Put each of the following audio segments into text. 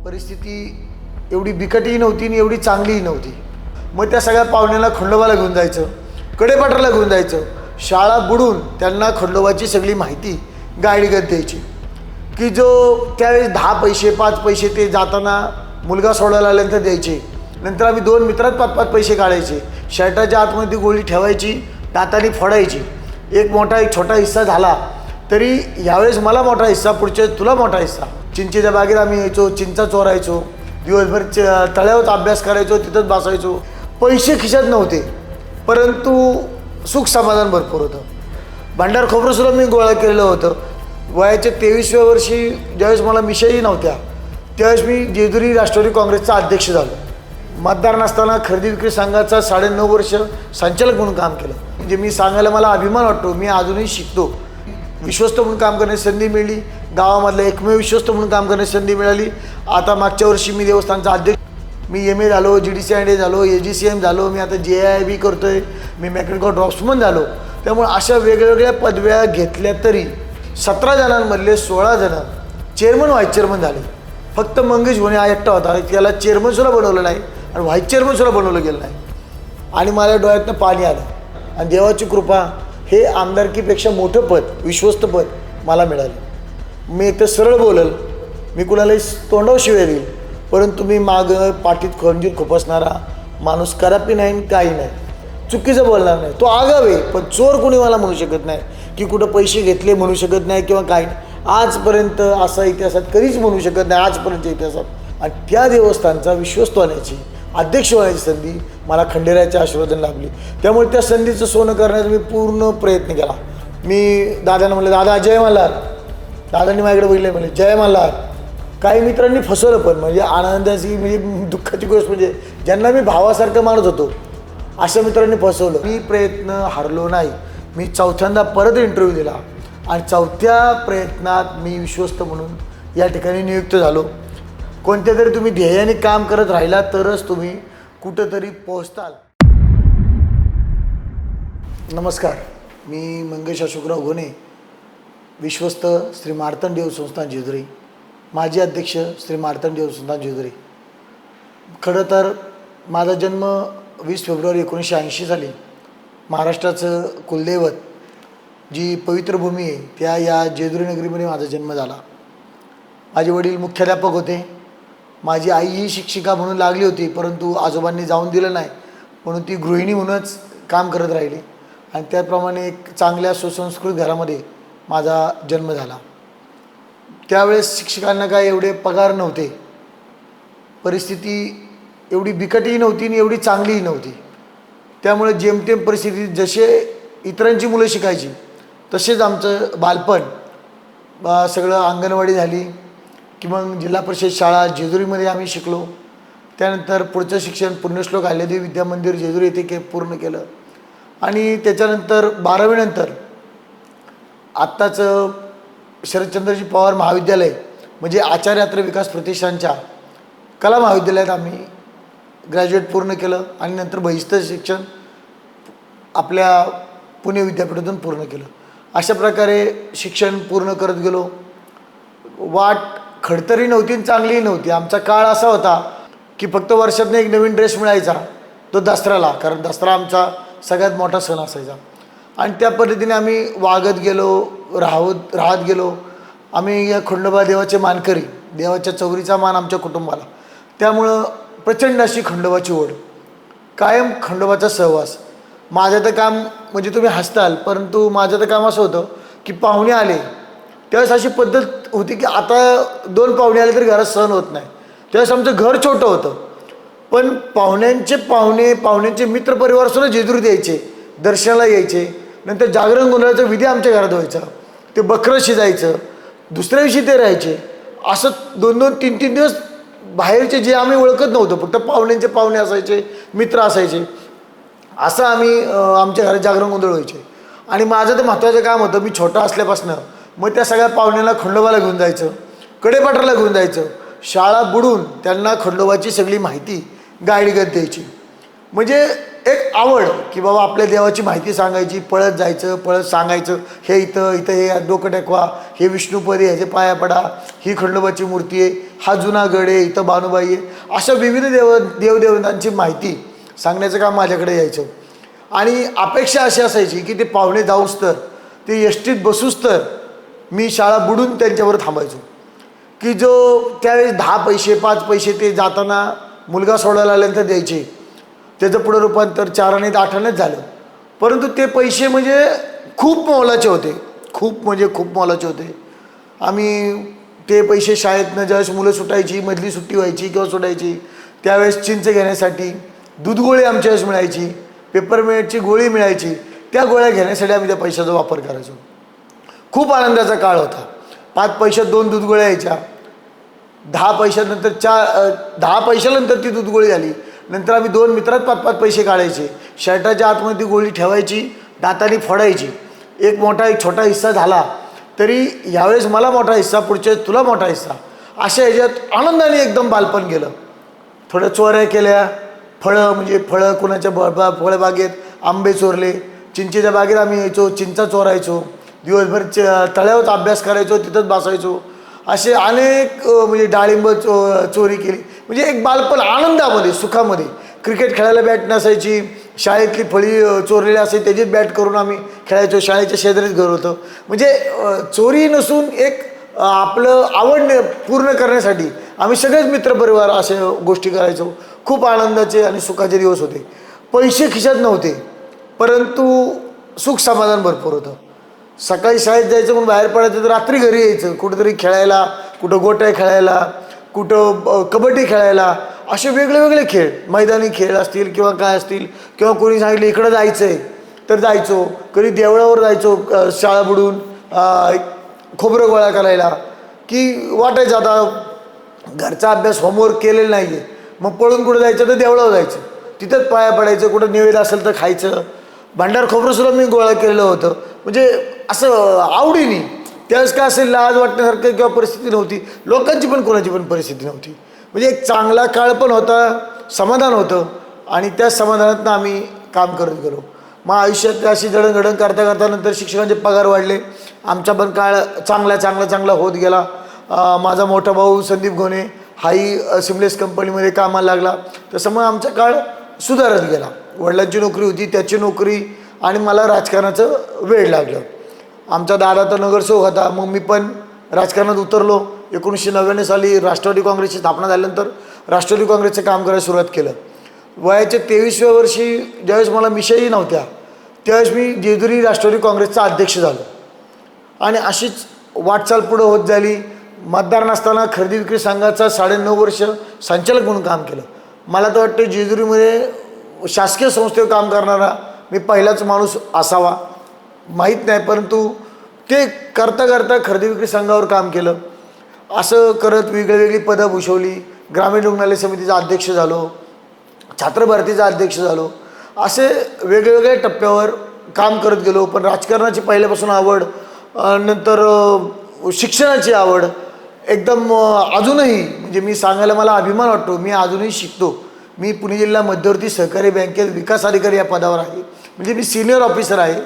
परिस्थिती एवढी बिकटही नव्हती आणि एवढी चांगलीही नव्हती. मग त्या सगळ्या पाहुण्यांना खंडोबाला घेऊन जायचं, कडेपाठाला घेऊन जायचं. शाळा बुडून त्यांना खंडोबाची सगळी माहिती गाईडगत द्यायची की जो त्यावेळेस 10 पैसे 5 पैसे ते जाताना मुलगा सोडायला आल्यानंतर द्यायचे. नंतर आम्ही 2 मित्रात 5-5 पैसे काढायचे. शर्टाच्या आतमध्ये गोळी ठेवायची, दाताने फोडायची. एक मोठा एक छोटा हिस्सा झाला तरी यावेळेस मला मोठा हिस्सा, पुढच्या तुला मोठा हिस्सा. चिंचेच्या बागेत आम्ही यायचो, चिंचा चोरायचो, दिवसभर तळ्यावर अभ्यास करायचो, तिथंच बसायचो. पैसे खिशात नव्हते परंतु सुख समाधान भरपूर होतं. भांडार खोबरंसुद्धा मी गोळा केलेलं होतं. वयाच्या 23व्या वर्षी ज्यावेळेस मला मिशाही नव्हत्या त्यावेळेस मी जेजुरी राष्ट्रवादी काँग्रेसचा अध्यक्ष झालो. मतदार नसताना खरेदी विक्री संघाचा 9.5 वर्ष संचालक म्हणून काम केलं. म्हणजे मी सांगायला मला अभिमान वाटतो, मी अजूनही शिकतो. विश्वस्त म्हणून काम करण्याची संधी मिळाली. गावामधलं एकमेव विश्वस्त म्हणून काम करण्याची संधी मिळाली. आता मागच्या वर्षी मी देवस्थानचा अध्यक्ष, मी MA झालो, GDC&A झालो, AGCM झालो, मी आता JIB करतो आहे, मी मेकॅनिकल ड्रॉप्समन झालो. त्यामुळे अशा वेगवेगळ्या पदव्या घेतल्या तरी 17 जणांमधले 16 जण चेअरमन व्हाईस चेअरमन झाले. फक्त मंगेश भोणे हा एकटा होता, त्याला चेअरमनसुद्धा बनवलं नाही आणि व्हाईस चेअरमनसुद्धा बनवलं गेलं नाही. आणि मला डोळ्यातनं पाणी आलं. आणि देवाची कृपा, हे आमदारकीपेक्षा मोठं पद, विश्वस्त पद मला मिळालं. मी एक तर सरळ बोलल, मी कुणालाही तोंडावर शिव्या देईल, परंतु मी मागं पाठीत खंजीर खुपसणारा माणूस कदापि नाही, काही नाही, चुकीचं बोलणार नाही. तो आगाव आहे, पण चोर कोणी मला म्हणू शकत नाही की कुठं पैसे घेतले म्हणू शकत नाही किंवा काही. आजपर्यंत असा इतिहासात कधीच म्हणू शकत नाही, आजपर्यंत इतिहासात. आणि त्या देवस्थानचा विश्वस्त होण्याची, अध्यक्ष होण्याची संधी मला खंडेरायाच्या आशीर्वादाने लाभली. त्यामुळे त्या संधीचं सोनं करण्याचा मी पूर्ण प्रयत्न केला. मी दादांना म्हणलं, दादा जय मल्हार. दादांनी माझ्याकडे बघितलं, म्हणले जय मल्हार. काही मित्रांनी फसवलं, पण म्हणजे आनंदाची म्हणजे दुःखाची गोष्ट म्हणजे ज्यांना मी भावासारखं मानत होतो अशा मित्रांनी फसवलं. मी प्रयत्न हारलो नाही. मी 4थ्यांदा परत इंटरव्ह्यू दिला आणि 4थ्या प्रयत्नात मी विश्वस्त म्हणून या ठिकाणी नियुक्त झालो. कोणत्या तरी तुम्ही ध्येयाने काम करत राहिला तरच तुम्ही कुठंतरी पोहोचताल. नमस्कार, मी मंगेश अशोकराव घोणे, विश्वस्त श्री मार्तंड देव संस्थान जेजुरी, माजी अध्यक्ष श्री मार्तंड देव संस्थान जेजुरी. खरं तर माझा जन्म 20 फेब्रुवारी 1980 साली महाराष्ट्राचं कुलदैवत जी पवित्र भूमी आहे त्या या जेजुरी नगरीमध्ये माझा जन्म झाला. माझे वडील मुख्याध्यापक होते. माझी आई ही शिक्षिका म्हणून लागली होती, परंतु आजोबांनी जाऊन दिलं नाही म्हणून ती गृहिणी म्हणूनच काम करत राहिली. आणि त्याप्रमाणे एक चांगल्या सुसंस्कृत घरामध्ये माझा जन्म झाला. त्यावेळेस शिक्षकांना काय एवढे पगार नव्हते. परिस्थिती एवढी बिकटही नव्हती आणि एवढी चांगलीही नव्हती. त्यामुळे जेमतेम परिस्थितीत जसे इतरांची मुलं शिकायची तसेच आमचं बालपण सगळं अंगणवाडी झाली की मग जिल्हा परिषद शाळा जेजुरीमध्ये आम्ही शिकलो. त्यानंतर पुढचं शिक्षण पुण्यश्लोक अहिल्यादेवी विद्या मंदिर जेजुरी येथे पूर्ण केलं. आणि त्याच्यानंतर 12वी नंतर आत्ताचं शरदचंद्रजी पवार महाविद्यालय म्हणजे आचार्य यात्रे विकास प्रतिष्ठानच्या कला महाविद्यालयात आम्ही ग्रॅज्युएट पूर्ण केलं. आणि नंतर बहिस्थ शिक्षण आपल्या पुणे विद्यापीठातून पूर्ण केलं. अशा प्रकारे शिक्षण पूर्ण करत गेलो. वाट खडतरही नव्हती आणि चांगलीही नव्हती. आमचा काळ असा होता की फक्त वर्षातून एक नवीन ड्रेस मिळायचा, तो दसऱ्याला, कारण दसरा आमचा सगळ्यात मोठा सण असायचा. आणि त्या पद्धतीने आम्ही वागत गेलो, राहत गेलो. आम्ही या खंडोबा देवाचे मानकरी, देवाच्या चौरीचा मान आमच्या कुटुंबाला. त्यामुळं प्रचंड अशी खंडोबाची ओढ, कायम खंडोबाचा सहवास. माझं तर काम म्हणजे तुम्ही हसताल, परंतु माझं तर काम असं होतं की पाहुणे आले त्यावेळेस अशी पद्धत होती की आता 2 पाहुणे आले तरी घरात सहन होत नाही. त्यावेळेस आमचं घर छोटं होतं, पण पाहुण्यांचे मित्रपरिवारसुद्धा जेजुरीत यायचे, दर्शनाला यायचे. नंतर जागरण गोंधळाचा विधी आमच्या घरात व्हायचा. ते बकरं शिजायचं, दुसऱ्या दिवशी ते राहायचे. असं 2-2, 3-3 दिवस बाहेरचे जे आम्ही ओळखत नव्हतो, फक्त पाहुण्यांचे पाहुणे असायचे, मित्र असायचे, असं आम्ही आमच्या घरात जागरण गोंधळ व्हायचे. आणि माझं तर महत्त्वाचं काम होतं, मी छोटा असल्यापासनं मग त्या सगळ्या पाहुण्यांना खंडोबाला घेऊन जायचं, कडेपाठाला घेऊन जायचं. शाळा बुडून त्यांना खंडोबाची सगळी माहिती गाईडगत द्यायची. म्हणजे एक आवड की बाबा आपल्या देवाची माहिती सांगायची, पळत जायचं, पळत सांगायचं, हे इथं हे डोकं टेकवा, हे विष्णुपद आहे, ह्याचे पाया पडा, ही खंडोबाची मूर्ती आहे, हा जुना गड आहे, इथं बानुबाई आहे, अशा विविध देवदेवतांची माहिती सांगण्याचं काम माझ्याकडे यायचं. आणि अपेक्षा अशी असायची की ते पाहुणे जाऊस तर, ते एसटीत बसूस तर मी शाळा बुडून त्यांच्यावर थांबायचो. की जो त्यावेळेस 10 पैसे 5 पैसे ते जाताना मुलगा सोडायला आल्यानंतर द्यायचे, त्याचं पुढं रूपांतर 4 आणि 8 आण्यात झालं. परंतु ते पैसे म्हणजे खूप मोलाचे होते, खूप म्हणजे खूप मोलाचे होते. आम्ही ते पैसे शाळेतनं ज्यावेळेस मुलं सुटायची, मधली सुट्टी व्हायची किंवा सुटायची, त्यावेळेस चिंच घेण्यासाठी दूधगोळी आमच्या वेळेस मिळायची, पेपरमेंटची गोळी मिळायची, त्या गोळ्या घेण्यासाठी आम्ही त्या पैशाचा वापर करायचो. खूप आनंदाचा काळ होता. 5 पैशात 2 दूधगोळ्या यायच्या, 10 पैशानंतर 10 पैशानंतर ती दूधगोळी झाली. नंतर आम्ही 2 मित्रात 5-5 पैसे काढायचे, शर्टाच्या आतमध्ये ती गोळी ठेवायची, दाताने फोडायची. एक मोठा एक छोटा हिस्सा झाला तरी यावेळेस मला मोठा हिस्सा, पुढच्या वेळेस तुला मोठा हिस्सा, अशा ह्याच्यात आनंदाने एकदम बालपण गेलं. थोड्या चोऱ्या केल्या, फळं म्हणजे फळं कुणाच्या फळबागेत आंबे चोरले, चिंचेच्या बागेत आम्ही यायचो, चिंचा चोरायचो, दिवसभर तळ्यावर अभ्यास करायचो, तिथंच बसायचो. असे अनेक म्हणजे डाळिंब चोरी केली. म्हणजे एक बालपण आनंदामध्ये सुखामध्ये. क्रिकेट खेळायला बॅट नसायची, शाळेतली फळी चोरलेली असायची, त्याचीच बॅट करून आम्ही खेळायचो. शाळेच्या शेजारीच घर होतं. म्हणजे चोरी नसून एक आपलं आवड पूर्ण करण्यासाठी आम्ही सगळेच मित्रपरिवार असे गोष्टी करायचो. खूप आनंदाचे आणि सुखाचे दिवस होते. पैसे खिशात नव्हते, परंतु सुख समाधान भरपूर होतं. सकाळी शाळेत जायचं म्हणून बाहेर पडायचं तर रात्री घरी यायचं, कुठंतरी खेळायला, कुठं गोट्या खेळायला, कुठं कबड्डी खेळायला, असे वेगळे वेगळे खेळ, मैदानी खेळ असतील किंवा काय असतील, किंवा कोणी सांगितलं इकडं जायचं आहे तर जायचो. कधी देवळावर जायचो शाळा बुडून खोबरं गोळा करायला, की वाटायचं आता घरचा अभ्यास होमवर्क केलेला नाही आहे, मग पळून कुठं जायचं तर देवळावर जायचं, तिथंच पाया पडायचं. कुठं नैवेद्य असेल तर खायचं. भांडार खोबरंसुद्धा मी गोळा केलेलं होतं. म्हणजे असं आवडीने. त्यावेळेस काय असेल लाज वाटण्यासारखं किंवा परिस्थिती नव्हती, लोकांची पण कोणाची पण परिस्थिती नव्हती. म्हणजे एक चांगला काळ पण होता, समाधान होतं, आणि त्या समाधानातनं आम्ही काम करत गेलो. मग आयुष्यात अशी जडणघडण करता करता नंतर शिक्षकांचे पगार वाढले. आमचा पण काळ चांगला होत गेला. माझा मोठा भाऊ संदीप घोणे हाही सिमलेस कंपनीमध्ये कामाला लागला. तसं मग आमचा काळ सुधारत गेला. वडिलांची नोकरी होती, त्याची नोकरी, आणि मला राजकारणाचं वेळ लागलं. आमचा दादा तर नगरसेवक होता, मग मी पण राजकारणात उतरलो. 1999 साली राष्ट्रवादी काँग्रेसची स्थापना झाल्यानंतर राष्ट्रवादी काँग्रेसचं काम करायला सुरुवात केलं. वयाच्या 23व्या वर्षी ज्यावेळेस मला मिशाही नव्हत्या, त्यावेळेस मी जेजुरी राष्ट्रवादी काँग्रेसचा अध्यक्ष झालो. आणि अशीच वाटचाल पुढं होत झाली. मतदार नसताना खरेदी विक्री संघाचा 9.5 वर्ष संचालक म्हणून काम केलं. मला तर वाटतं जेजुरीमध्ये शासकीय संस्थेवर काम करणारा मी पहिलाच माणूस असावा, माहीत नाही, परंतु ते करता करता खरेदी विक्री संघावर काम केलं. असं करत वेगळी पदं भूषवली. ग्रामीण रुग्णालय समितीचा अध्यक्ष झालो, छात्र भारतीचा अध्यक्ष झालो. असे वेगवेगळ्या टप्प्यावर काम करत गेलो. पण राजकारणाची पहिल्यापासून आवड, नंतर शिक्षणाची आवड एकदम अजूनही, म्हणजे मी सांगायला मला अभिमान वाटतो, मी अजूनही शिकतो. मी पुणे जिल्हा मध्यवर्ती सहकारी बँकेत विकास अधिकारी या पदावर आहे. म्हणजे मी सिनियर ऑफिसर आहे,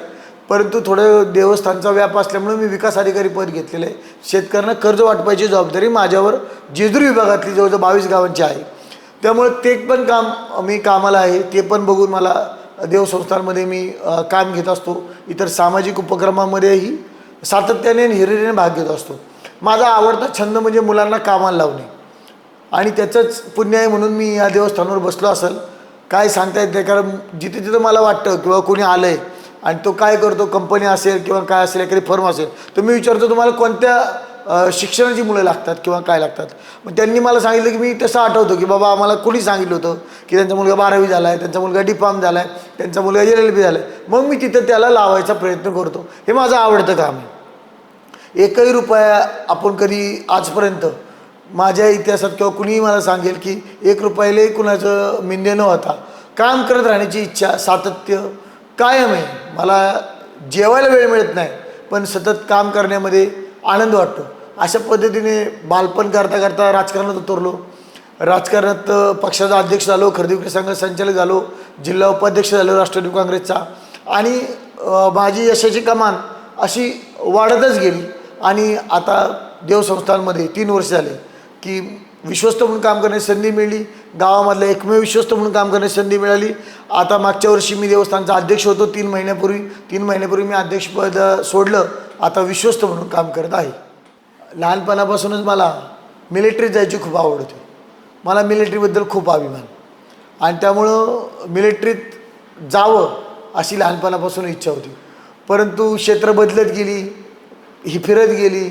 परंतु थोडं देवस्थानचा व्याप असल्यामुळे मी विकास अधिकारी पद घेतलेलं आहे. शेतकऱ्यांना कर्ज वाटपायची जबाबदारी माझ्यावर जेजुरी विभागातली जवळजवळ 22 गावांची आहे. त्यामुळे ते पण काम मी कामाला आहे. ते पण बघून मला देवसंस्थांमध्ये मी काम घेत असतो. इतर सामाजिक उपक्रमांमध्येही सातत्याने आणि हिरिरीने भाग घेत असतो. माझा आवडता छंद म्हणजे मुलांना कामाला लावणे, आणि त्याचंच पुण्य आहे म्हणून मी या देवस्थानावर बसलो असेल. काय सांगता येत नाही, कारण जिथे जिथं मला वाटतं किंवा कोणी आलं आहे आणि तो काय करतो, कंपनी असेल किंवा काय असेल, एखादी फर्म असेल, तर मी विचारतो तुम्हाला कोणत्या शिक्षणाची मुलं लागतात किंवा काय लागतात. मग त्यांनी मला सांगितलं की मी तसं आठवतो की बाबा आम्हाला कोणी सांगितलं होतं की त्यांचा मुलगा 12वी झाला आहे, त्यांचा मुलगा D.Pharm झाला आहे, त्यांचा मुलगा LLB झाला आहे. मग मी तिथं त्याला लावायचा प्रयत्न करतो. हे माझं आवडतं काम आहे. एकही रुपया आपण कधी आजपर्यंत माझ्या इतिहासात किंवा कुणीही मला सांगेल की 1 रुपयालाही कुणाचं मिंदे न होता काम करत राहण्याची इच्छा, सातत्य कायम आहे. मला जेवायला वेळ मिळत नाही, पण सतत काम करण्यामध्ये आनंद वाटतो. अशा पद्धतीने बालपण करता करता राजकारणात उतरलो. राजकारणात पक्षाचा अध्यक्ष झालो, खरेदी विक्री संघ संचालक झालो, जिल्हा उपाध्यक्ष झालो राष्ट्रवादी काँग्रेसचा. आणि माझी यशाची कमान अशी वाढतच गेली. आणि आता देवसंस्थांमध्ये 3 वर्ष झाले की विश्वस्त म्हणून काम करण्याची संधी मिळाली, गावामधला एकमेव विश्वस्त म्हणून काम करण्याची संधी मिळाली. आता मागच्या वर्षी मी देवस्थानचा अध्यक्ष होतो 3 महिन्यापूर्वी मी अध्यक्षपद सोडलं, आता विश्वस्त म्हणून काम करत आहे. लहानपणापासूनच मला मिलिटरीत जायची खूप आवड होती. मला मिलिटरीबद्दल खूप अभिमान आणि त्यामुळं मिलिटरीत जावं अशी लहानपणापासून इच्छा होती. परंतु क्षेत्र बदलत गेली, ही फिरत गेली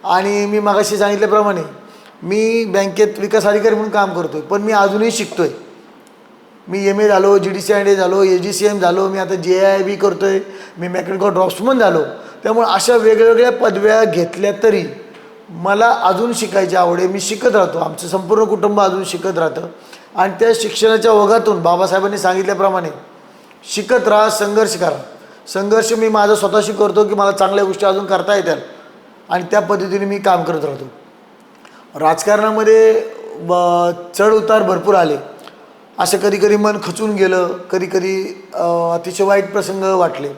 आणि मी मागाशी सांगितल्याप्रमाणे मी बँकेत विकास अधिकारी म्हणून काम करतो आहे, पण मी अजूनही शिकतो आहे. मी MA झालो, GDCID झालो, AGCM झालो, मी आता JIIB करतो आहे, मी मेकॅनिकल ड्रॉप्समन झालो. त्यामुळे अशा वेगवेगळ्या पदव्या घेतल्या तरी मला अजून शिकायची आवड आहे. मी शिकत राहतो, आमचं संपूर्ण कुटुंब अजून शिकत राहतं आणि त्या शिक्षणाच्या ओघातून बाबासाहेबांनी सांगितल्याप्रमाणे शिकत राहा, संघर्ष करा. संघर्ष मी माझा स्वतःशी करतो की मला चांगल्या गोष्टी अजून करता येतात आणि त्या पद्धतीने मी काम करत राहतो. राजकारणामध्ये चढ उतार भरपूर आले. असं कधी मन खचून गेलं, कधी अतिशय वाईट प्रसंग वाटले.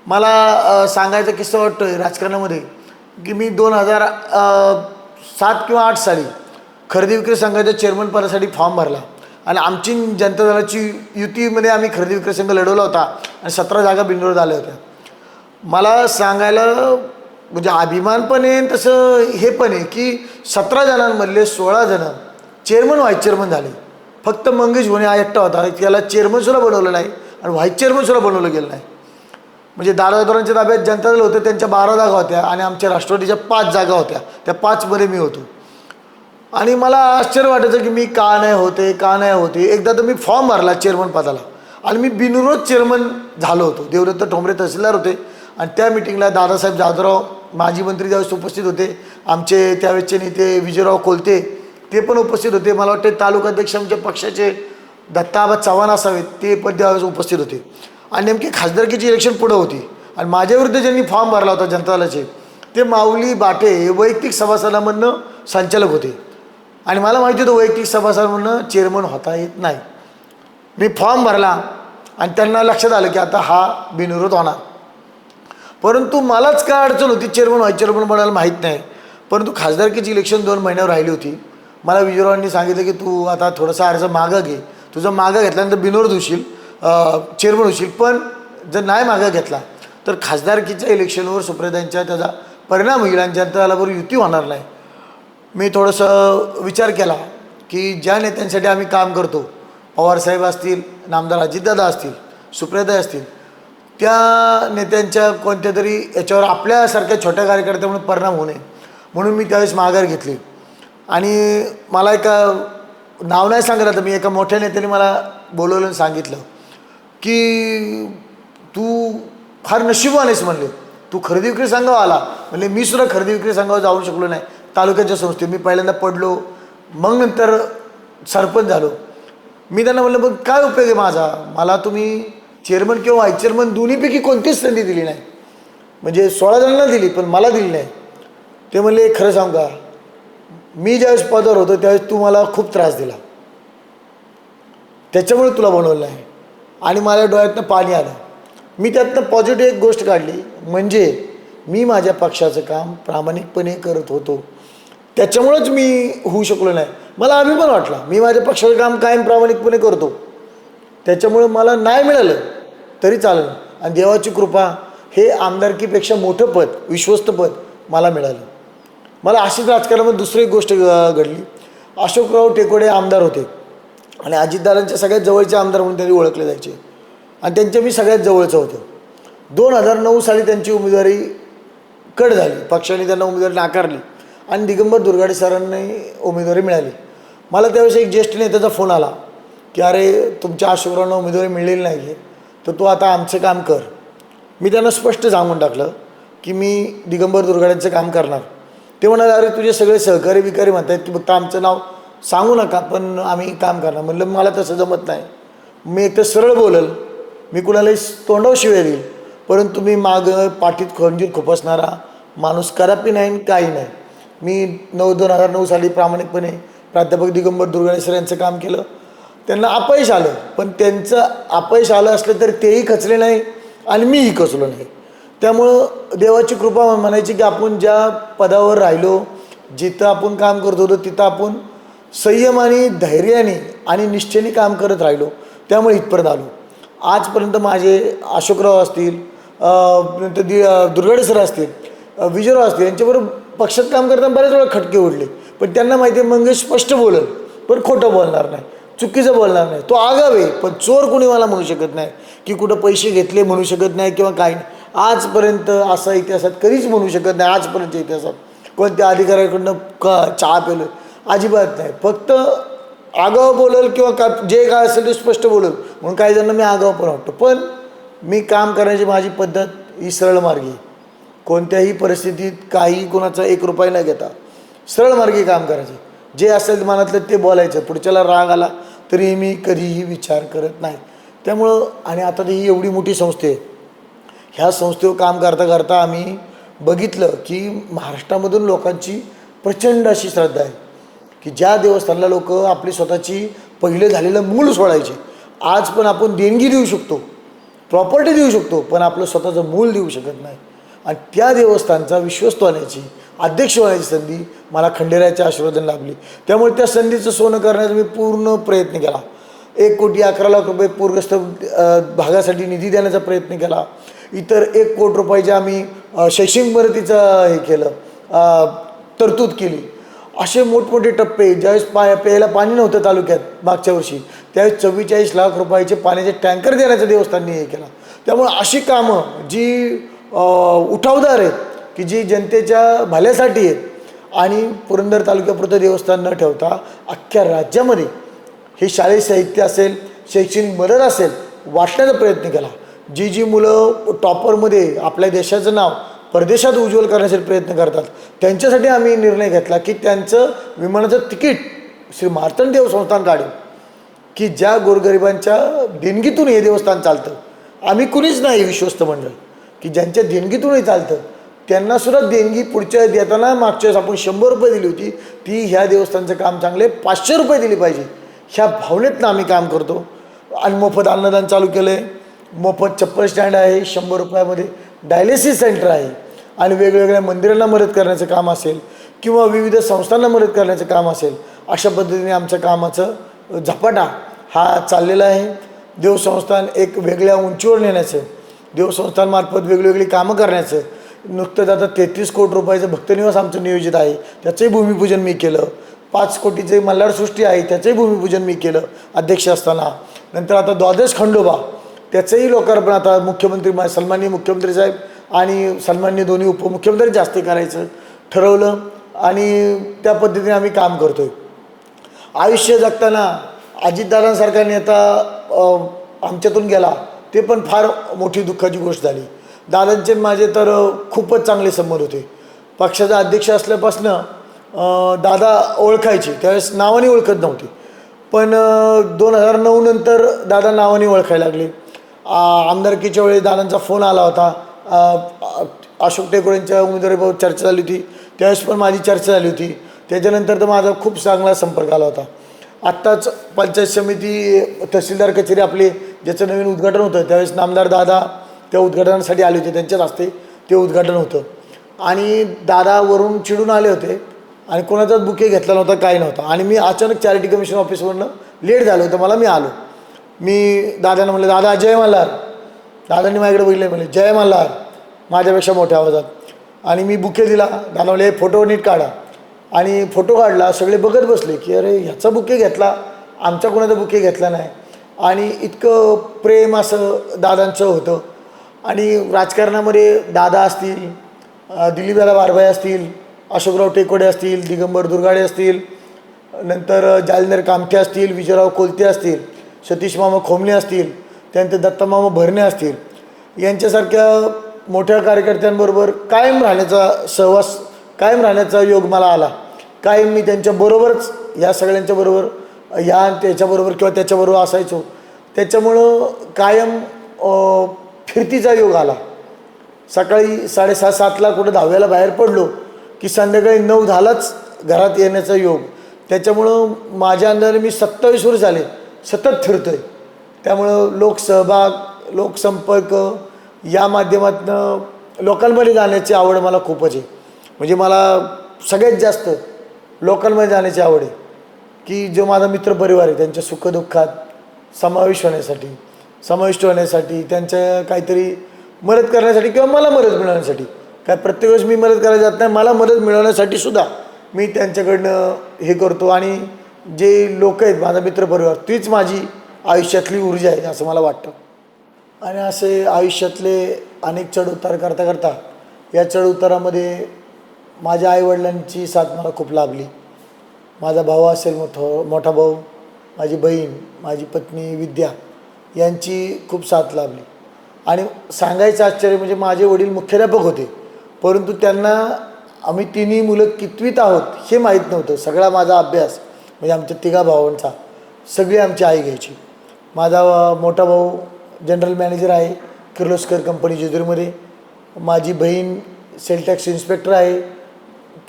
मला सांगायचा किस्सा वाटतो आहे राजकारणामध्ये की मी 2007 किंवा 8 साली खरेदी विक्री संघाच्या चेअरमन पदासाठी फॉर्म भरला आणि आमची जनता दलाची युतीमध्ये आम्ही खरेदी विक्री संघ लढवला होता आणि 17 जागा बिनविरोध आल्या होत्या. मला सांगायला म्हणजे अभिमान पण आहे, तसं हे पण आहे की 17 जणांमधले 16 जण चेअरमन व्हाईस चेअरमन झाले. फक्त मंगेश भोणे हा एकटा होता, त्याला चेअरमनसुद्धा बनवलं नाही आणि व्हाईस चेअरमनसुद्धा बनवलं गेलं नाही. म्हणजे दादादारांच्या ताब्यात जनता दल होतं, त्यांच्या 12 जागा होत्या आणि आमच्या राष्ट्रवादीच्या 5 जागा होत्या. त्या 5मध्ये मी होतो आणि मला आश्चर्य वाटायचं की मी का नाही होते. एकदा तर मी फॉर्म भरला चेअरमन पदाला आणि मी बिनविरोध चेअरमन झालो होतो. देवदत्त ठोंबरे तहसीलदार होते आणि त्या मिटिंगला दादासाहेब जाधवराव माजी मंत्री ज्यावेळेस उपस्थित होते, आमचे त्यावेळेसचे नेते विजयराव कोलते ते पण उपस्थित होते. मला वाटते तालुकाध्यक्ष आमच्या पक्षाचे दत्ताबा चव्हाण असावेत, ते पण त्यावेळेस उपस्थित होते आणि नेमकी खासदारकीची इलेक्शन पुढं होती आणि माझ्याविरुद्ध ज्यांनी फॉर्म भरला होता जनता दलाचे ते माऊली बाटे वैयक्तिक सभासदांमधनं संचालक होते आणि मला माहिती होतं वैयक्तिक सभासदांमधनं चेअरमन होता येत नाही. मी फॉर्म भरला आणि त्यांना लक्षात आलं की आता हा बिनविरोध होणार. परंतु मलाच काय अडचण होती, चेअरमन व्हाईस चेअरमन बनायला माहीत नाही. परंतु खासदारकीची इलेक्शन 2 महिन्यावर राहिली होती. मला विजयरावांनी सांगितलं की तू आता थोडंसं अर्ज मागं घे, तुझं मागं घेतल्यानंतर बिनविरोध होशील, चेअरमन होशील, पण जर नाही मागं घेतला तर खासदारकीच्या इलेक्शनवर सुप्रियाताईंच्या त्याचा परिणाम होईल आणि जनता दलाबरोबर युती होणार नाही. मी थोडंसं विचार केला की ज्या नेत्यांसाठी आम्ही काम करतो, पवारसाहेब असतील, नामदार अजितदादा असतील, सुप्रियाताई असतील, त्या नेत्यांच्या कोणत्या तरी याच्यावर आपल्यासारख्या छोट्या कार्यकर्त्यामुळे परिणाम होऊ नये म्हणून मी त्यावेळेस माघार घेतली. आणि मला एका नाव नाही सांगत आता, मी एका मोठ्या नेत्याने मला बोलवलं आणि सांगितलं की तू फार नशीबवान आहेस म्हणले, तू खरेदी विक्री संघावर आला. म्हणजे मी सुद्धा खरेदी विक्री संघावर जाऊ शकलो नाही. तालुक्याच्या संस्थेत मी पहिल्यांदा पडलो, मग नंतर सरपंच झालो. मी त्यांना म्हणलं मग काय उपयोग आहे माझा, मला तुम्ही चेअरमन किंवा व्हाईस चेअरमन दोन्हीपैकी कोणतीच संधी दिली नाही. म्हणजे 16 जणांना दिली पण मला दिली नाही. ते म्हणले खरं सांगू का, मी ज्यावेळेस पदावर होतो त्यावेळेस तू मला खूप त्रास दिला, त्याच्यामुळे तुला बनवलं नाही. आणि माझ्या डोळ्यातनं पाणी आलं. मी त्यातनं पॉझिटिव्ह एक गोष्ट काढली, म्हणजे मी माझ्या पक्षाचं काम प्रामाणिकपणे करत होतो, त्याच्यामुळंच मी होऊ शकलो नाही. मला अभिमान वाटला, मी माझ्या पक्षाचं काम कायम प्रामाणिकपणे करतो, त्याच्यामुळे मला नाही मिळालं तरी चालेल आणि देवाची कृपा हे आमदारकीपेक्षा मोठं पद, विश्वस्त पद मला मिळालं. मला अशीच राजकारणामध्ये दुसरी एक गोष्ट घडली. अशोकराव टेकोडे आमदार होते आणि अजितदादांच्या सगळ्यात जवळचे आमदार म्हणून त्यांनी ओळखले जायचे आणि त्यांच्या मी सगळ्यात जवळचं होतो. 2009 साली त्यांची उमेदवारी कट झाली, पक्षाने त्यांना उमेदवारी नाकारली आणि दिगंबर दुर्गाडे सरांनी उमेदवारी मिळाली. मला त्यावेळेस एक ज्येष्ठ नेत्याचा फोन आला की अरे तुमच्या अशोकरावांना उमेदवारी मिळलेली नाही आहे, तर तू आता आमचं काम कर. मी त्यांना स्पष्ट सांगून टाकलं की मी दिगंबर दुर्गाड्यांचं काम करणार. ते म्हणाले अरे तुझे सगळे सहकारी विकारी म्हणतात की फक्त आमचं नाव सांगू नका पण आम्ही काम करणार. म्हणलं मला तसं जमत नाही, मी एक तर सरळ बोलल, मी कुणालाही तोंडावर शिव्या देईल, परंतु मी मागं पाठीत खंजीर खुपसणारा माणूस कदापि नाही, काही नाही. मी 2009 साली प्रामाणिकपणे प्राध्यापक दिगंबर दुर्गाडे सर यांचं काम केलं. त्यांना अपयश आलं, पण त्यांचं अपयश आलं असलं तरी तेही खचले नाही आणि मीही खचलो नाही. त्यामुळं देवाची कृपा म्हणायची की आपण ज्या पदावर राहिलो, जिथं आपण काम करत होतो तिथं आपण संयम आणि धैर्याने आणि निष्ठेने काम करत राहिलो, त्यामुळे इथपर्यंत आलो. आजपर्यंत माझे अशोकराव असतील, नंतर दुर्गाडे सर असतील, विजयराव असतील, यांच्याबरोबर पक्षात काम करताना बऱ्याच वेळा खटके उडले. पण त्यांना माहिती आहे मंगेश स्पष्ट बोलेल, पण खोटं बोलणार नाही, चुकीचं बोलणार नाही. तो आगाव आहे, पण चोर कोणी मला म्हणू शकत नाही, की कुठं पैसे घेतले म्हणू शकत नाही किंवा काही नाही. आजपर्यंत असं इतिहासात कधीच म्हणू शकत नाही. आजपर्यंतच्या इतिहासात कोणत्या अधिकाऱ्याकडनं चहा पेलं अजिबात नाही. फक्त आगाव बोलेल किंवा का जे काय असेल ते स्पष्ट बोलेल म्हणून काही जणांना मी आगाव पण वाटतो. पण मी काम करण्याची माझी पद्धत ही सरळ मार्गी, कोणत्याही परिस्थितीत काही कोणाचा 1 रुपया न घेता सरळ मार्गी काम करायचे. जे असेल मनातलं ते बोलायचं. पुढच्याला राग आला तरी मी कधीही विचार करत नाही. त्यामुळं आणि आता ही एवढी मोठी संस्था आहे, ह्या संस्थेवर काम करता करता आम्ही बघितलं की महाराष्ट्रामधून लोकांची प्रचंड अशी श्रद्धा आहे की ज्या देवस्थानला लोक आपली स्वतःची पहिले झालेलं मूल सोडायचे. आज पण आपण देणगी देऊ शकतो, प्रॉपर्टी देऊ शकतो, पण आपलं स्वतःचं मूल देऊ शकत नाही. आणि त्या देवस्थानचा विश्वस्त होण्याची, अध्यक्ष होण्याची संधी मला खंडेरायाच्या आशीर्वादाने लाभली. त्यामुळे त्या संधीचं सोनं करण्याचा मी पूर्ण प्रयत्न केला. 1,11,00,000 पूरग्रस्त भागासाठी निधी देण्याचा प्रयत्न केला. इतर 1 कोटी रुपयाचे आम्ही शैक्षणिक मदतीचं हे केलं, तरतूद केली. असे मोठमोठे टप्पे. ज्यावेळेस प्यायला पाणी नव्हतं तालुक्यात मागच्या वर्षी, त्यावेळेस 44 लाख रुपयाचे पाण्याचे टँकर देण्याचं देवस्थानने हे केला. त्यामुळे अशी कामं जी उठावदार आहेत, की जी जनतेच्या भल्यासाठी आहेत आणि पुरंदर तालुक्यापुरतं देवस्थान न ठेवता अख्ख्या राज्यामध्ये हे शालेय साहित्य असेल, शैक्षणिक मदत असेल वाटण्याचा प्रयत्न केला. जी मुलं टॉपरमध्ये आपल्या देशाचं नाव परदेशात उज्ज्वल करण्यासाठी प्रयत्न करतात, त्यांच्यासाठी आम्ही निर्णय घेतला की त्यांचं विमानाचं तिकीट श्री मार्तंड देव संस्थान काढेल, की ज्या गोरगरिबांच्या देणगीतून हे देवस्थान चालतं. आम्ही कुणीच नाही विश्वस्त मंडळ की ज्यांच्या देणगीतूनही चालतं, त्यांनासुद्धा देणगी पुढच्या देताना मागच्या वेळेस आपण 100 रुपये दिली होती, ती ह्या देवस्थानचं काम चांगले 500 रुपये दिली पाहिजे, ह्या भावनेतनं आम्ही काम करतो. आणि मोफत अन्नदान चालू केलं आहे, मोफत चप्पल स्टँड आहे, 100 रुपयामध्ये डायलिसिस सेंटर आहे, आणि वेगवेगळ्या मंदिरांना मदत करण्याचं काम असेल किंवा विविध संस्थांना मदत करण्याचं काम असेल, अशा पद्धतीने आमच्या कामाचं झपाटा हा चाललेला आहे. देवसंस्थान एक वेगळ्या उंचीवर नेण्याचं, देवसंस्थांमार्फत वेगवेगळी कामं करण्याचं. नुकतंच आता 33 कोटी रुपयाचं भक्तनिवास आमचं नियोजित आहे, त्याचंही भूमिपूजन मी केलं. 5 कोटीचे मल्हारसृष्टी आहे, त्याचंही भूमिपूजन मी केलं अध्यक्ष असताना. नंतर आता द्वादश खंडोबा, त्याचंही लोकार्पण आता मुख्यमंत्री सन्माननीय मुख्यमंत्री साहेब आणि सन्माननीय दोन्ही उपमुख्यमंत्री जास्त करायचं ठरवलं आणि त्या पद्धतीने आम्ही काम करतो आहे. आयुष्य जगताना अजितदादांसारखा नेता आमच्यातून गेला, ते पण फार मोठी दुःखाची गोष्ट झाली. दादांचे माझे तर खूपच चांगले संबंध होते. पक्षाचा अध्यक्ष असल्यापासनं दादा ओळखायचे, त्यावेळेस नावाने ओळखत नव्हते, पण 2009 नंतर दादा नावाने ओळखायला लागले. आमदारकीच्या वेळी दादांचा फोन आला होता, अशोक टेकोडेंच्या उमेदवारीबाबत चर्चा झाली होती, त्यावेळेस पण माझी चर्चा झाली होती. त्याच्यानंतर तर माझा खूप चांगला संपर्क आला होता. आत्ताच पंचायत समिती तहसीलदार कचेरी आपली ज्याचं नवीन उद्घाटन होतं, त्यावेळेस नामदार दादा त्या उद्घाटनासाठी आले होते, त्यांच्याच हस्ते ते उद्घाटन होतं. आणि दादा वरून चिडून आले होते आणि कोणाचाच बुके घेतला नव्हता, काही नव्हता. आणि मी अचानक चॅरिटी कमिशन ऑफिसवरनं लेट झालं होतं मला, मी आलो. मी दादांना म्हणलं, दादा जय मल्हार. दादांनी माझ्याकडे बघितलं, म्हणले जय मल्हार माझ्यापेक्षा मोठ्या आवाजात. आणि मी बुके दिला. दादा म्हणले फोटो नीट काढा. आणि फोटो काढला, सगळे बघत बसले की अरे ह्याचा बुके घेतला, आमचा कोणाचा बुके घेतला नाही. आणि इतकं प्रेम असं दादांचं होतं. आणि राजकारणामध्ये दादा असतील, दिलीपदादा बारभाई असतील, अशोकराव टेकोडे असतील, दिगंबर दुर्गाडे असतील, नंतर जालनेर कामठे असतील, विजयराव कोलते असतील, सतीश मामा खोमणे असतील, त्यानंतर दत्तामामा भरणे असतील, यांच्यासारख्या मोठ्या कार्यकर्त्यांबरोबर कायम राहण्याचा सहवास, कायम राहण्याचा योग मला आला. कायम मी त्यांच्याबरोबरच, या सगळ्यांच्याबरोबर, या त्याच्याबरोबर किंवा त्याच्याबरोबर असायचो. त्याच्यामुळं कायम फिरतीचा योग आला. सकाळी 6:30-7ला कुठं 10व्याला बाहेर पडलो की संध्याकाळी 9-10लाच घरात येण्याचा योग. त्याच्यामुळं माझ्या अंदाजाने मी 27 वर्ष झाले सतत फिरतो आहे. त्यामुळं लोकसहभाग, लोकसंपर्क या माध्यमातून लोकांमध्ये जाण्याची आवड मला खूपच आहे. म्हणजे मला सगळ्यात जास्त लोकांमध्ये जाण्याची आवड आहे. की जो माझा मित्रपरिवार आहे त्यांच्या सुखदुःखात समाविष्ट होण्यासाठी त्यांच्या काहीतरी मदत करण्यासाठी किंवा मला मदत मिळवण्यासाठी, काय प्रत्येक वेळेस मी मदत करायला जात नाही, मला मदत मिळवण्यासाठी सुद्धा मी त्यांच्याकडनं हे करतो. आणि जे लोक आहेत माझा मित्रपरिवार तीच माझी आयुष्यातली ऊर्जा आहे असं मला वाटतं. आणि असे आयुष्यातले अनेक चढउतार करता करता या चढउतारामध्ये माझ्या आईवडिलांची साथ मला खूप लाभली. माझा भाऊ असेल, मोठा भाऊ, माझी बहीण, माझी पत्नी विद्या यांची खूप साथ लाभली. आणि सांगायचं आश्चर्य म्हणजे माझे वडील मुख्याध्यापक होते, परंतु त्यांना आम्ही तिन्ही मुलं कितवीत आहोत हे माहीत नव्हतं. सगळा माझा अभ्यास म्हणजे आमच्या तिघा भावांचा सगळी आमची आई घ्यायची. माझा मोठा भाऊ जनरल मॅनेजर आहे किर्लोस्कर कंपनी जेजूरमध्ये. माझी बहीण सेल टॅक्स इन्स्पेक्टर आहे,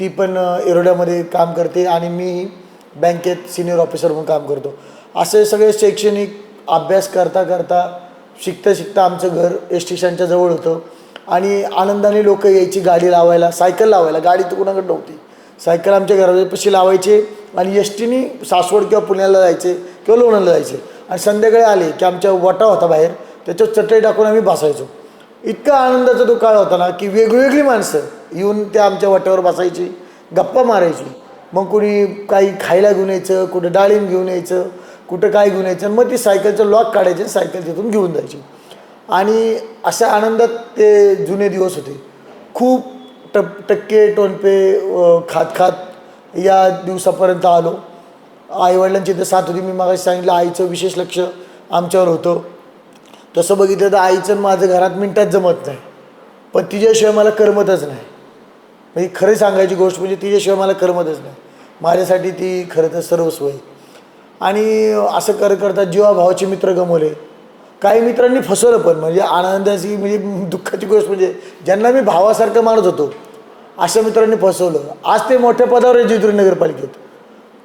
ती पण एरोड्यामध्ये काम करते. आणि मी बँकेत सिनियर ऑफिसर म्हणून काम करतो. असे सगळे शैक्षणिक अभ्यास करता करता शिकता आमचं घर एस स्टेशनच्या जवळ होतं. आणि आनंदाने लोक यायची गाडी लावायला, सायकल लावायला. गाडी तर कुणाकडे नव्हती, सायकल आमच्या घरापाशी लावायचे आणि एस टीने सासवड किंवा पुण्याला जायचे किंवा लोणंदला जायचे. आणि संध्याकाळी आले की आमच्या वटा होता बाहेर, त्याच्यावर चटई टाकून आम्ही बसायचो. इतका आनंदाचा तो काळ होता ना की वेगवेगळी माणसं येऊन त्या आमच्या वाट्यावर बसायची, गप्पा मारायची. मग कोणी काही खायला घेऊन यायचं, कुठं डाळिंब घेऊन यायचं, कुठं काय घेऊन यायचं. मग ती सायकलचं लॉक काढायचे, सायकल तिथून घेऊन जायची. आणि अशा आनंदात ते जुने दिवस होते. खूप टक्के टोनपे खात या दिवसापर्यंत आलो. आईवडिलांची तर साथ होती. मी मागाशी सांगितलं आईचं विशेष लक्ष आमच्यावर होतं. तसं बघितलं तर आईचं माझं घरात मिनटात जमत नाही, पण तिच्याशिवाय मला करमतच नाही. म्हणजे खरी सांगायची गोष्ट म्हणजे तिच्याशिवाय मला करमतच नाही. माझ्यासाठी ती खरं तर सर्वस्व आहे. आणि असं करता जीवाभावाचे मित्र गमवले. काही मित्रांनी फसवलं पण, म्हणजे आनंदाची म्हणजे दुःखाची गोष्ट म्हणजे ज्यांना मी भावासारखं मानत होतो अशा मित्रांनी फसवलं. आज ते मोठ्या पदावर आहे जेजुरी नगरपालिकेत,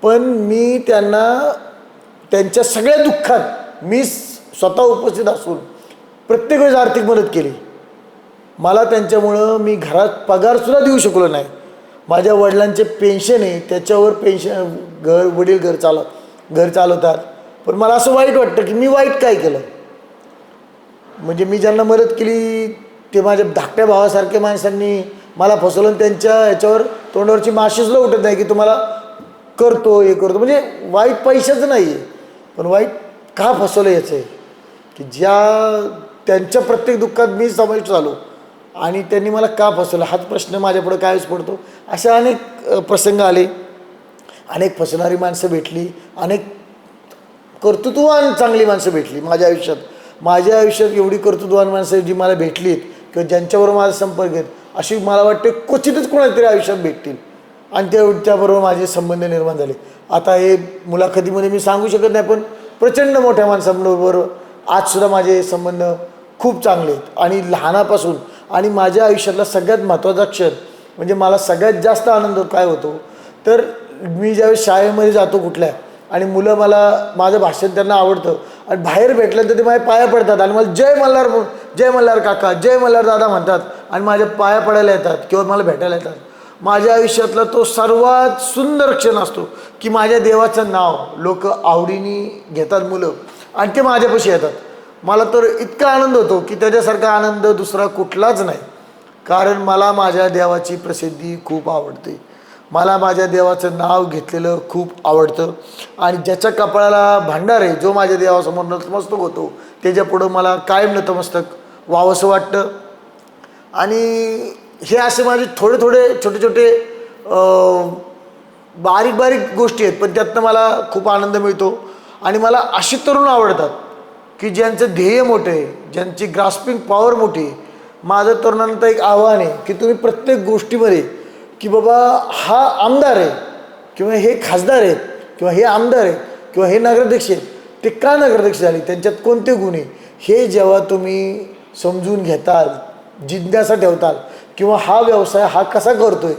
पण मी त्यांना त्यांच्या सगळ्या दुःखात मी स्वतः उपस्थित असून प्रत्येक वेळेस आर्थिक मदत केली. मला त्यांच्यामुळं मी घरात पगारसुद्धा देऊ शकलो नाही. माझ्या वडिलांचे पेन्शन आहे, त्याच्यावर वडील घर चालवतात. पण मला असं वाईट वाटतं की मी वाईट काय केलं. म्हणजे मी ज्यांना मदत केली ते माझ्या धाकट्या भावासारख्या माणसांनी मला फसवलं. आणि त्यांच्या ह्याच्यावर तोंडावरची माशीसुद्धा उठत नाही की तुम्हाला करतो हे करतो. म्हणजे वाईट पैशाचं नाही आहे, पण वाईट का फसवलं याचं आहे की त्यांच्या प्रत्येक दुःखात मी समाविष्ट झालो आणि त्यांनी मला का फसवलं हाच प्रश्न माझ्यापुढं कायच पडतो. असे अनेक प्रसंग आले, अनेक फसवणारी माणसं भेटली, अनेक कर्तृत्ववान चांगली माणसं भेटली माझ्या आयुष्यात. माझ्या आयुष्यात एवढी कर्तृत्ववान माणसं जी मला भेटलीत किंवा ज्यांच्याबरोबर माझा संपर्क आहेत अशी मला वाटते क्वचितच कोणाला तरी आयुष्यात भेटतील. आणि त्याबरोबर माझे संबंध निर्माण झाले. आता हे मुलाखतीमध्ये मी सांगू शकत नाही, पण प्रचंड मोठ्या माणसांबरोबर आजसुद्धा माझे संबंध खूप चांगले आहेत. आणि लहानापासून आणि माझ्या आयुष्यातला सगळ्यात महत्त्वाचा क्षण म्हणजे मला सगळ्यात जास्त आनंद काय होतो तर मी ज्यावेळेस शाळेमध्ये जातो कुठल्या आणि मुलं माझं भाषण त्यांना आवडतं आणि बाहेर भेटलं तर ते माझ्या पाया पडतात आणि मला जय मल्हार काका, जय मल्हार दादा म्हणतात आणि माझ्या पाया पडायला येतात किंवा मला भेटायला येतात. माझ्या आयुष्यातला तो सर्वात सुंदर क्षण असतो की माझ्या देवाचं नाव लोक आवडीने घेतात मुलं आणि ते माझ्यापाशी येतात. मला तर इतका आनंद होतो की त्याच्यासारखा आनंद दुसरा कुठलाच नाही. कारण मला माझ्या देवाची प्रसिद्धी खूप आवडते, मला माझ्या देवाचं नाव घेतलेलं खूप आवडतं. आणि ज्याच्या कपाळाला भांडार आहे, जो माझ्या देवासमोर नतमस्तक होतो, त्याच्यापुढं मला कायम नतमस्तक व्हावंसं वाटतं. आणि हे असे माझे थोडे छोटे बारीक गोष्टी आहेत, पण त्यातनं मला खूप आनंद मिळतो. आणि मला अशी तरुण आवडतात की ज्यांचं ध्येय मोठं आहे, ज्यांची ग्रास्पिंग पॉवर मोठी आहे. माझं तरुणांना तर एक आव्हान आहे की तुम्ही प्रत्येक गोष्टीमध्ये की बाबा हा आमदार आहे किंवा हे खासदार आहेत किंवा हे आमदार आहेत किंवा हे नगराध्यक्ष आहेत, ते का नगराध्यक्ष झाले, त्यांच्यात कोणते गुण आहे, हे जेव्हा तुम्ही समजून घेताल, जिज्ञासा ठेवताल किंवा हा व्यवसाय हा कसा करतोय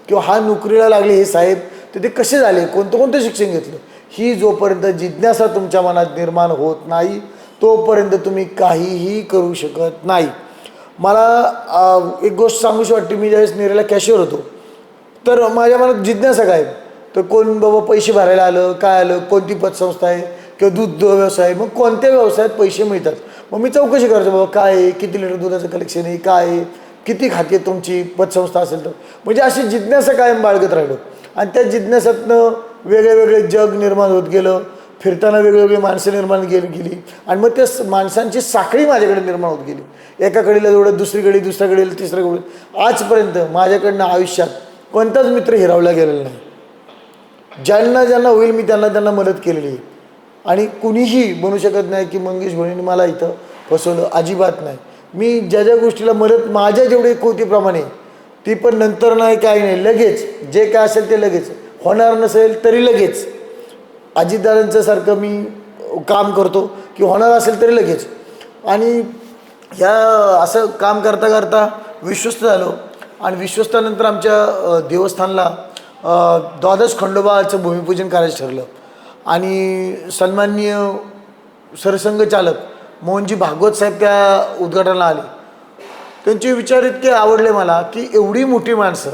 किंवा हा नोकरीला लागले हे साहेब तर ते कसे झाले, कोणतं शिक्षण घेतलं, ही जोपर्यंत जिज्ञासा तुमच्या मनात निर्माण होत नाही तोपर्यंत तुम्ही काहीही करू शकत नाही. मला एक गोष्ट सांगूशी वाटते. मी ज्यावेळेस नेरेला कॅशियर होतो तर माझ्या मनात जिज्ञासा काय तर कोण बाबा पैसे भरायला आलं, काय आलं, कोणती पतसंस्था आहे किंवा दूध व्यवसाय, मग कोणत्या व्यवसायात पैसे मिळतात, मग मी चौकशी करायचो बाबा काय आहे, किती लिटर दुधाचं कलेक्शन आहे, काय आहे, किती खाती आहे तुमची पतसंस्था असेल तर. म्हणजे अशी जिज्ञासा कायम बाळगत राहिलो आणि त्या जिज्ञासातनं वेगळे वेगळे जग निर्माण होत गेलं. फिरताना वेगवेगळी माणसं निर्माण गेली आणि मग त्या माणसांची साखळी माझ्याकडे निर्माण होत गेली. एका कडेला एवढं, दुसरी कडी, दुसऱ्या कडेला तिसऱ्या कडेला. आजपर्यंत माझ्याकडनं आयुष्यात कोणताच मित्र हिरावला गेलेला नाही. ज्यांना ज्यांना होईल मी त्यांना त्यांना मदत केलेली आहे. आणि कुणीही म्हणू शकत नाही की मंगेश घोडेंनी मला इथं फसवलं, अजिबात नाही. मी ज्या ज्या गोष्टीला मदत माझ्या जेवढी कृतीप्रमाणे ती पण नंतर नाही, काही नाही, लगेच जे काय असेल ते लगेच, होणार नसेल तरी लगेच. अजितदादांचं सारखं मी काम करतो की होणार असेल तरी लगेच. आणि ह्या असं काम करता करता विश्वस्त झालो आणि विश्वस्तानंतर आमच्या देवस्थानला द्वादश खंडोबाचं भूमिपूजन करायचं ठरलं. आणि सन्माननीय सरसंघचालक मोहनजी भागवत साहेब त्या उद्घाटनाला आले. त्यांचे विचार इतके आवडले मला की एवढी मोठी माणसं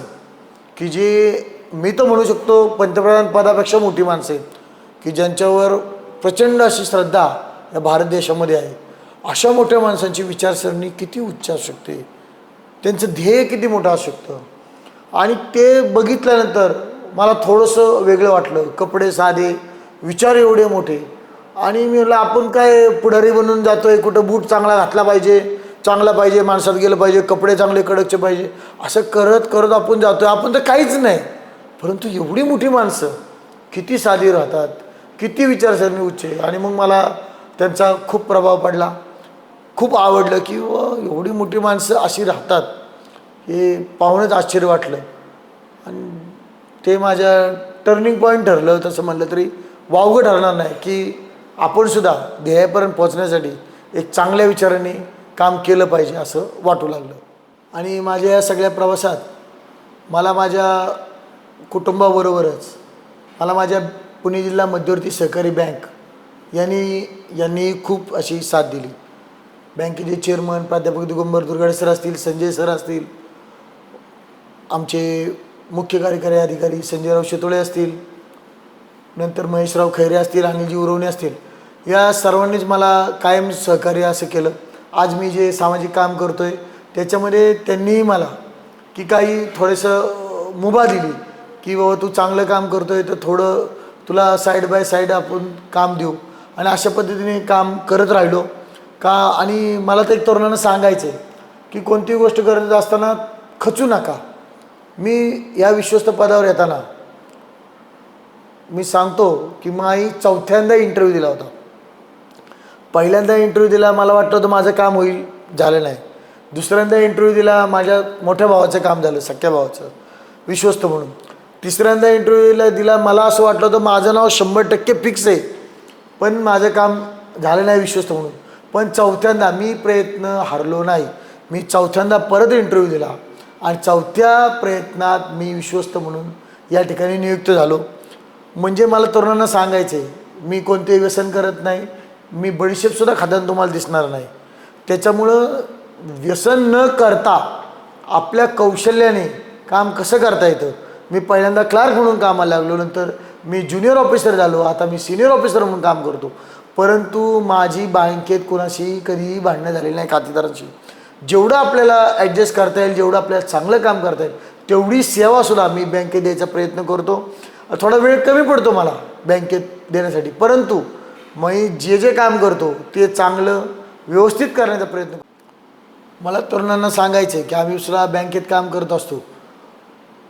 की जे मी तर म्हणू शकतो पंतप्रधान पदापेक्षा मोठी माणसं आहेत की ज्यांच्यावर प्रचंड अशी श्रद्धा या भारत देशामध्ये आहे. अशा मोठ्या माणसांची विचारसरणी किती उच्च असू शकते, त्यांचं ध्येय किती मोठं असू शकतं. आणि ते बघितल्यानंतर मला थोडंसं वेगळं वाटलं. कपडे साधे, विचार एवढे मोठे. आणि मी म्हटलं आपण काय पुढारी बनून जातो आहे, कुठं बूट चांगला घातला पाहिजे, चांगला पाहिजे, माणसात गेलं पाहिजे, कपडे चांगले कडकचे पाहिजे, असं करत करत आपण जातो आहे. आपण तर काहीच नाही, परंतु एवढी मोठी माणसं किती साधी राहतात, किती विचारसरणी उच्च आहे. आणि मग मला त्यांचा खूप प्रभाव पडला, खूप आवडलं की एवढी मोठी माणसं अशी राहतात हे पाहूनच आश्चर्य वाटलं. आणि ते माझ्या टर्निंग पॉईंट ठरलं तसं म्हटलं तरी वावगं ठरणार नाही की आपण सुद्धा ध्येयापर्यंत पोहोचण्यासाठी एक चांगल्या विचाराने काम केलं पाहिजे असं वाटू लागलं. आणि माझ्या या सगळ्या प्रवासात मला माझ्या कुटुंबाबरोबरच मला माझ्या पुणे जिल्हा मध्यवर्ती सहकारी बँक यांनी खूप अशी साथ दिली. बँकेचे चेअरमन प्राध्यापक दिगंबर दुर्गाडे सर असतील, संजय सर असतील, आमचे मुख्य कार्यकारी अधिकारी संजयराव शेतोळे असतील, नंतर महेशराव खैरे असतील, अनिलजी उरवणे असतील, या सर्वांनीच मला कायम सहकार्य असं केलं. आज मी जे सामाजिक काम करतो आहे त्याच्यामध्ये त्यांनीही मला की काही थोडंसं मुभा दिली की बाबा तू चांगलं काम करतो आहे तर थोडं तुला साईड बाय साईड आपण काम देऊ. आणि अशा पद्धतीने काम करत राहिलो का. आणि मला तर एक तरुणांना सांगायचं आहे की कोणतीही गोष्ट करत असताना खचू नका. मी या विश्वस्त पदावर येताना मी सांगतो की मी चौथ्यांदा इंटरव्ह्यू दिला होता. पहिल्यांदा इंटरव्ह्यू दिला मला वाटलं होतं माझं काम होईल, झालं नाही. दुसऱ्यांदा इंटरव्ह्यू दिला माझ्या मोठ्या भावाचं काम झालं, सख्या भावाचं, विश्वस्त म्हणून. तिसऱ्यांदा इंटरव्ह्यूला दिला मला असं वाटलं होतं माझं नाव 100% फिक्स आहे पण माझं काम झालं नाही विश्वस्त म्हणून. पण चौथ्यांदा मी प्रयत्न हारलो नाही. मी चौथ्यांदा परत इंटरव्ह्यू दिला आणि चौथ्या प्रयत्नात मी विश्वस्त म्हणून या ठिकाणी नियुक्त झालो. म्हणजे मला तरुणांना सांगायचं आहे मी कोणतेही व्यसन करत नाही, मी बडीशेपसुद्धा खाताना तुम्हाला दिसणार नाही. त्याच्यामुळं व्यसन न करता आपल्या कौशल्याने काम कसं करता येतं. मी पहिल्यांदा क्लार्क म्हणून कामाला लागलो, नंतर मी ज्युनियर ऑफिसर झालो, आता मी सिनियर ऑफिसर म्हणून काम करतो. परंतु माझी बँकेत कोणाशी कधीही भांडणं झालेली नाही खातेदारांशी. जेवढं आपल्याला ॲडजस्ट करता येईल, जेवढं आपल्याला चांगलं काम करता येईल तेवढी सेवासुद्धा मी बँकेत द्यायचा प्रयत्न करतो. थोडा वेळ कमी पडतो मला बँकेत देण्यासाठी, परंतु मी जे काम करतो ते चांगलं व्यवस्थित करण्याचा प्रयत्न करतो. मला तरुणांना सांगायचं आहे की आम्ही सुद्धा बँकेत काम करत असतो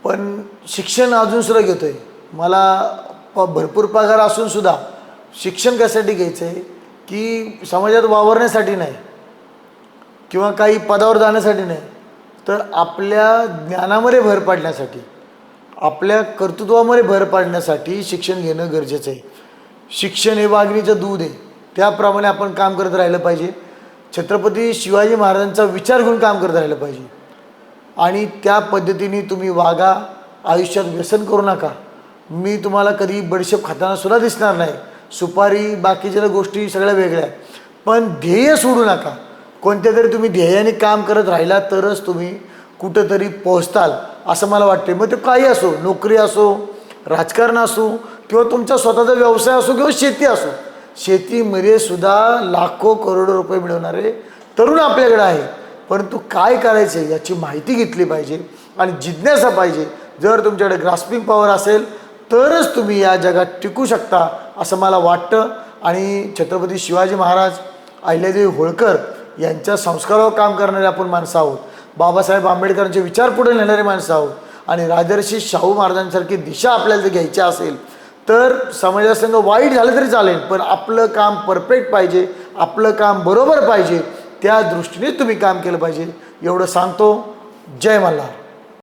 पण शिक्षण अजूनसुद्धा घेतो आहे. मला भरपूर पगार असूनसुद्धा शिक्षण कशासाठी घ्यायचं आहे की समाजात वावरण्यासाठी नाही किंवा काही पदावर जाण्यासाठी नाही, तर आपल्या ज्ञानामध्ये भर पाडण्यासाठी, आपल्या कर्तृत्वामध्ये भर पाडण्यासाठी शिक्षण घेणं गरजेचं आहे. शिक्षण हे वाघिणीचं दूध आहे, त्याप्रमाणे आपण काम करत राहिलं पाहिजे. छत्रपती शिवाजी महाराजांचा विचार घेऊन काम करत राहिलं पाहिजे आणि त्या पद्धतीने तुम्ही वागा. आयुष्यात व्यसन करू नका. मी तुम्हाला कधी बडीशेप खाताना सुद्धा दिसणार नाही, सुपारी बाकीच्या गोष्टी सगळ्या वेगळ्या, पण ध्येय सोडू नका. कोणत्या तरी तुम्ही ध्येयाने काम करत राहिला तरच तुम्ही कुठंतरी पोहोचताल असं मला वाटते. मग ते काही असो, नोकरी असो, राजकारण असो किंवा तुमचा स्वतःचा व्यवसाय असो किंवा शेती असो, शेतीमध्ये सुद्धा लाखो करोडो रुपये मिळवणारे तरुण आपल्याकडे आहे. परंतु काय करायचं आहे याची माहिती घेतली पाहिजे आणि जिज्ञासा पाहिजे. जर तुमच्याकडे ग्रास्पिंग पॉवर असेल तरच तुम्ही या जगात टिकू शकता असं मला वाटतं. आणि छत्रपती शिवाजी महाराज, अहिल्यादेवी होळकर यांच्या संस्कारावर काम करणारे आपण माणसं आहोत. बाबासाहेब आंबेडकरांचे विचार पुढे नेणारे माणसं आहोत. आणि राजर्षी शाहू महाराजांसारखी दिशा आपल्याला जर घ्यायची असेल तर समाजासंग वाईट झालं तरी चालेल, पण आपलं काम परफेक्ट पाहिजे, आपलं काम बरोबर पाहिजे, त्या दृष्टीने तुम्ही काम केलं पाहिजे एवढं सांगतो. जय मल्हार.